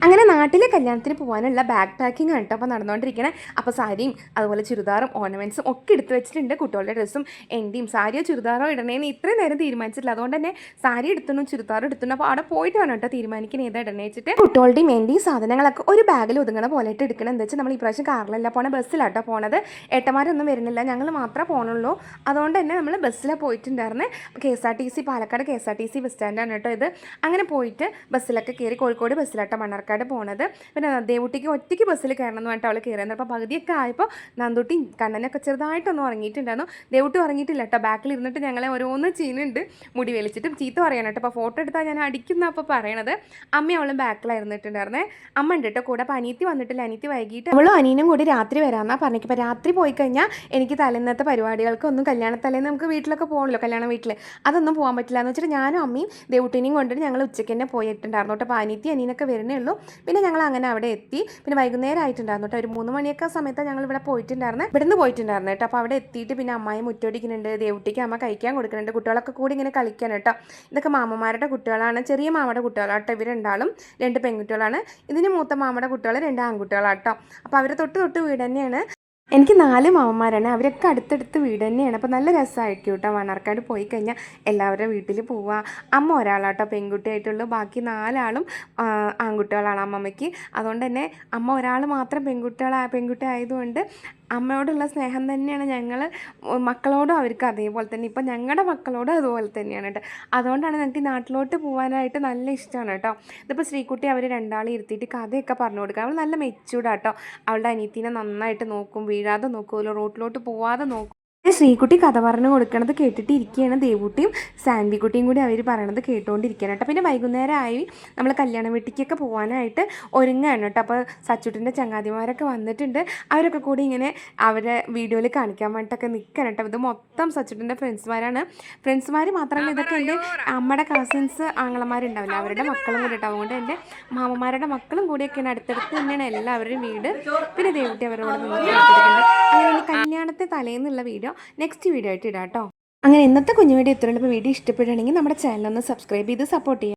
അങ്ങനെ നാട്ടിലെ കല്യാണത്തിന് പോകാനുള്ള ബാഗ് പാക്കിംഗ് ആണ് കേട്ടോ അപ്പോൾ നടന്നുകൊണ്ടിരിക്കണേ. അപ്പോൾ സാരിയും അതുപോലെ ചുരിദാറും ഓർണമെൻറ്റ്സും ഒക്കെ എടുത്ത് വെച്ചിട്ടുണ്ട്. കുട്ടികളുടെ ഡ്രസ്സും എൻ്റെയും സാരിയോ ചുരിദാറോ ഇടണേന്ന് ഇത്രയും നേരം തീരുമാനിച്ചിട്ടില്ല. അതുകൊണ്ട് തന്നെ സാരി എടുത്തുന്നു ചുരിദാർ എടുത്തുന്നു. അപ്പോൾ അവിടെ പോയിട്ട് വേണം കേട്ടോ തീരുമാനിക്കുന്നത് ഏതാ ഇടണേ വെച്ചിട്ട്. കുട്ടികളുടെയും എൻ്റെയും സാധനങ്ങളൊക്കെ ഒരു ബാഗിൽ ഒതുങ്ങണ പോലെയിട്ട് എടുക്കണം. എന്താ വെച്ചാൽ നമ്മൾ ഈ പ്രാവശ്യം കാറിലല്ല പോണ ബസ്സിലാട്ടോ പോണത്. ഏട്ടന്മാരൊന്നും വരുന്നില്ല, ഞങ്ങൾ മാത്രമേ പോകണുള്ളൂ. അതുകൊണ്ട് തന്നെ നമ്മൾ ബസ്സിലാണ് പോയിട്ടുണ്ടായിരുന്നത്. KSRTC പാലക്കാട് KSRTC ബസ് സ്റ്റാൻഡാണ് കേട്ടോ ഇത്. അങ്ങനെ പോയിട്ട് ബസ്സിലൊക്കെ കയറി കോഴിക്കോട് ബസ്സിലാട്ടോ മണ്ണാർക്കാട് പോണത്. പിന്നെ ദേവുട്ടിക്ക് ഒറ്റയ്ക്ക് ബസ്സിൽ കയറണം എന്ന് പറഞ്ഞിട്ട് അവൾ കയറിയത്. അപ്പോൾ പകുതിയൊക്കെ ആയപ്പോൾ നന്ദുട്ടി കണ്ണനൊക്കെ ചെറുതായിട്ടൊന്നും ഉറങ്ങിയിട്ടുണ്ടായിരുന്നു. ദേവുട്ടി ഉറങ്ങിയിട്ടില്ല കേട്ടോ. ബാക്കിൽ ഇരുന്നിട്ട് ഞങ്ങളെ ഓരോന്ന് ചെയ്യുന്നുണ്ട്, മുടി വലിച്ചിട്ടും ചീത്ത പറയണം കേട്ടോ. അപ്പോൾ ഫോട്ടോ എടുത്താൽ ഞാൻ അടിക്കുന്ന അപ്പോൾ പറയണത്. അമ്മ അവളും ബാക്കിലായിരുന്നിട്ടുണ്ടായിരുന്നേ. അമ്മ ഉണ്ട് കേട്ടോ കൂടെ. അപ്പോൾ അനിയത്തി വന്നിട്ടില്ല, അനിയത്തി വൈകിട്ട് അവളും അനിയനും കൂടി രാത്രി വരാമെന്നാണ് പറഞ്ഞിട്ട്. ഇപ്പോൾ രാത്രി പോയി കഴിഞ്ഞാൽ എനിക്ക് തലേന്നത്തെ പരിപാടികൾക്കൊന്നും കല്യാണത്തലേന്ന് നമുക്ക് വീട്ടിലൊക്കെ പോകണമല്ലോ, കല്യാണ വീട്ടിൽ അതൊന്നും പോകാൻ പറ്റില്ല എന്ന് വെച്ചിട്ട് ഞാനും അമ്മയും ദേവുട്ടിനെയും കൊണ്ടിട്ട് ഞങ്ങൾ ഉച്ചയ്ക്ക് തന്നെ പോയിട്ടുണ്ടായിരുന്നു കേട്ടോ. അപ്പോൾ അനിയത്തി അനിയനൊക്കെ വരുന്നേ ഉള്ളൂ. പിന്നെ ഞങ്ങൾ അങ്ങനെ അവിടെ എത്തി. പിന്നെ വൈകുന്നേരം ആയിട്ടുണ്ടായിരുന്നു കേട്ടോ. ഒരു 3 മണിയൊക്കെ സമയത്താണ് ഞങ്ങൾ ഇവിടെ പോയിട്ടുണ്ടായിരുന്നത്, ഇവിടുന്ന് പോയിട്ടുണ്ടായിരുന്നു കേട്ടോ. അപ്പോൾ അവിടെ എത്തിയിട്ട് പിന്നെ അമ്മായി മുറ്റോടിക്കുന്നുണ്ട്, ദേവുട്ടിക്ക് അമ്മ കഴിക്കാൻ കൊടുക്കുന്നുണ്ട്, കുട്ടികളൊക്കെ കൂടി ഇങ്ങനെ കളിക്കാൻ കേട്ടോ. ഇതൊക്കെ മാമന്മാരുടെ കുട്ടികളാണ്, ചെറിയ മാമയുടെ കുട്ടികളാണ് കേട്ടോ. ഇവരുണ്ടാളും 2 പെൺകുട്ടികളാണ്. ഇതിന് മൂത്ത മാമയുടെ കുട്ടികൾ 2 ആൺകുട്ടികളാണ് കേട്ടോ. അപ്പോൾ അവർ തൊട്ട് വീട് തന്നെയാണ്. എനിക്ക് 4 മാമന്മാരാണ്, അവരൊക്കെ അടുത്തടുത്ത് വീട് തന്നെയാണ്. അപ്പോൾ നല്ല രസമായിരിക്കും കേട്ടോ. മണ്ണാർക്കാട് പോയി കഴിഞ്ഞാൽ എല്ലാവരുടെ വീട്ടിൽ പോവുക. അമ്മ ഒരാളാട്ടോ പെൺകുട്ടിയായിട്ടുള്ളൂ, ബാക്കി 4 ആളും ആൺകുട്ടികളാണ് അമ്മമ്മയ്ക്ക്. അതുകൊണ്ട് തന്നെ അമ്മ ഒരാൾ മാത്രം പെൺകുട്ടി ആയതുകൊണ്ട് അമ്മയോടുള്ള സ്നേഹം തന്നെയാണ് ഞങ്ങൾ മക്കളോടും അവർക്ക് അതേപോലെ തന്നെ. ഇപ്പം ഞങ്ങളുടെ മക്കളോടും അതുപോലെ തന്നെയാണ് കേട്ടോ. അതുകൊണ്ടാണ് ഞങ്ങൾക്ക് നാട്ടിലോട്ട് പോകാനായിട്ട് നല്ല ഇഷ്ടമാണ് കേട്ടോ. ഇതിപ്പോൾ ശ്രീകുട്ടി അവർ 2 ആളും ഇരുത്തിയിട്ട് കഥയൊക്കെ പറഞ്ഞു കൊടുക്കുക. അവൾ നല്ല മെച്ചൂർഡാട്ടോ. അവളുടെ അനിയത്തിനെ നന്നായിട്ട് നോക്കും, വീഴാതെ നോക്കുമല്ലോ, റോട്ടിലോട്ട് പോവാതെ നോക്കും. ശ്രീകുട്ടി കഥ പറഞ്ഞു കൊടുക്കണത് കേട്ടിട്ട് ഇരിക്കുകയാണ്. ദേവുട്ടിയും സാൻവിക്കുട്ടിയും കൂടി അവർ പറയണത് കേട്ടുകൊണ്ടിരിക്കുകയാണ് കേട്ടോ. പിന്നെ വൈകുന്നേരമായി നമ്മൾ കല്യാണ വീട്ടിലേക്കൊക്കെ പോകാനായിട്ട് ഒരുങ്ങുകയാണ് കേട്ടോ. അപ്പോൾ സച്ചുട്ടിൻ്റെ ചങ്ങാതിമാരൊക്കെ വന്നിട്ടുണ്ട്. അവരൊക്കെ കൂടി ഇങ്ങനെ അവരെ വീഡിയോയിൽ കാണിക്കാൻ വേണ്ടിയിട്ടൊക്കെ നിൽക്കണം കേട്ടോ. ഇത് മൊത്തം സച്ചുട്ടിൻ്റെ ഫ്രണ്ട്സ്മാരാണ്. ഫ്രണ്ട്സ്മാർ മാത്രമല്ല, ഇതൊക്കെ എൻ്റെ അമ്മയുടെ കസിൻസ് ആങ്ങളമാരുണ്ടാവില്ല, അവരുടെ മക്കളും കൂടി കേട്ടോ. അതുകൊണ്ട് എൻ്റെ മാമന്മാരുടെ മക്കളും കൂടിയൊക്കെയാണ്. അടുത്തടുത്ത് തന്നെയാണ് എല്ലാവരുടെയും വീട്. പിന്നെ ദേവുട്ടി അവരോട് നിന്ന് അങ്ങനെ കല്യാണത്തെ തലേന്നുള്ള വീഡിയോ നെക്സ്റ്റ് വീഡിയോ ആയിട്ട് ഇടാം കേട്ടോ. അങ്ങനെ ഇന്നത്തെ കുഞ്ഞു വീഡിയോ ഇത്രയുണ്ട്. ഇപ്പോൾ വീഡിയോ ഇഷ്ടപ്പെടുകയാണെങ്കിൽ നമ്മുടെ ചാനലൊന്ന് സബ്സ്ക്രൈബ് ചെയ്ത് സപ്പോർട്ട് ചെയ്യാം.